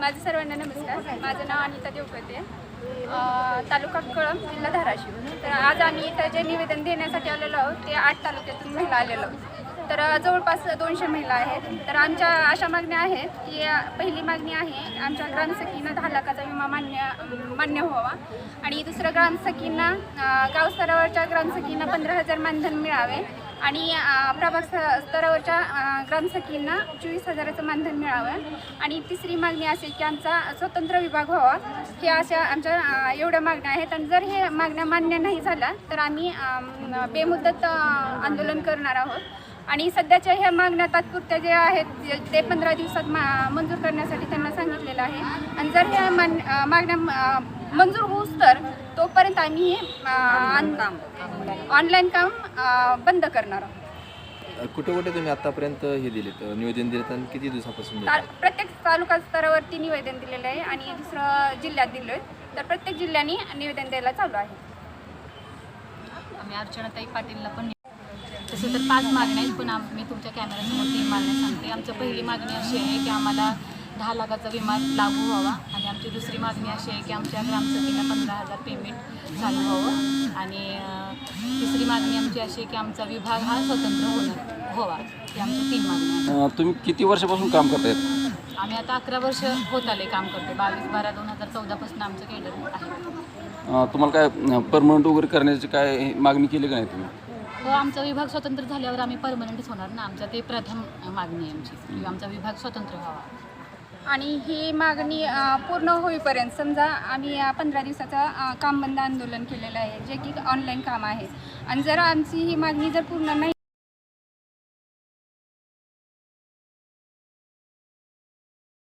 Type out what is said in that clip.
माझं सर्वांना नमस्कार. माझं नाव अनिता देवकते, तालुका कळंब, जिल्हा धाराशिव. तर आज आम्ही इथं जे निवेदन देण्यासाठी आलेलो आहोत ते 8 तालुक्यातून महिला आलेलो आहोत. तर जवळपास 200 महिला आहेत. तर आमच्या अशा मागण्या आहेत की पहिली मागणी आहे आमच्या ग्रामसखींना 10 लाखाचा विमा मान्य व्हावा आणि दुसरं ग्रामसखींना गाव स्तरावरच्या ग्रामसखींना 15,000 मानधन मिळावे आणि प्रभाग स्तरावरच्या ग्रामसखींना 24,000चं मानधन मिळावं आणि तिसरी मागणी असेल की आमचा स्वतंत्र विभाग व्हावा. हे अशा आमच्या एवढ्या मागण्या आहेत आणि जर हे मागण्या मान्य नाही झाल्या तर आम्ही बेमुदत आंदोलन करणार आहोत. आणि सध्याच्या ह्या मागण्या तात्पुरत्या जे आहेत ते 15 दिवसात मंजूर करण्यासाठी त्यांना सांगितलेलं आहे आणि जर ह्या मागण्या मंजूर होऊस तर तोपर्यंत आम्ही ऑनलाईन काम बंद करणार आहोत. कुठे कुठे तुम्ही आतापर्यंत हे दिलेत निवेदन दिलेत आणि किती दिवसापासून प्रत्येक तालुका स्तरावरती निवेदन दिलेलं आहे आणि दुसरं जिल्ह्यात दिलं आहे. तर प्रत्येक जिल्ह्याने निवेदन द्यायला चालू आहे. आम्ही अर्चनाताई पाटीलला पण तसं तर 5 मागण्या आहेत, पण मी तुमच्या कॅमेऱ्यासमोर 3 मागण्या सांगते. आमची पहिली मागणी अशी आहे की आम्हाला 10 लाखाचा विमा लागू व्हावा आणि आमची दुसरी मागणी अशी आहे की आमच्या ग्रामसखींना 15,000 पेमेंट चालू व्हावं आणि तिसरी मागणी आमची अशी आहे की आमचा विभाग हा स्वतंत्र व्हावा. ही आमच्या 3 मागण्या आहेत. तुम्ही किती वर्षापासून काम करतायत? आम्ही आता 11 वर्ष होत आले काम करतो. 22/12/2014 पासून आमचं केडर आहे. तुम्हाला काय परमनंट वगैरे करण्याची काय मागणी केली का नाही तुम्ही? हो, आमचा विभाग स्वतंत्र झाल्यावर आम्ही परमनंटच होणार ना. आमच्या ते प्रथम मागणी आहे आमची की आमचा विभाग स्वतंत्र व्हावा. आणि ही मागणी पूर्ण होईपर्यंत समजा आम्ही 15 दिवसाचा काम बंद आंदोलन केलेलं आहे जे की ऑनलाईन काम आहे आणि जर आमची ही मागणी जर पूर्ण नाही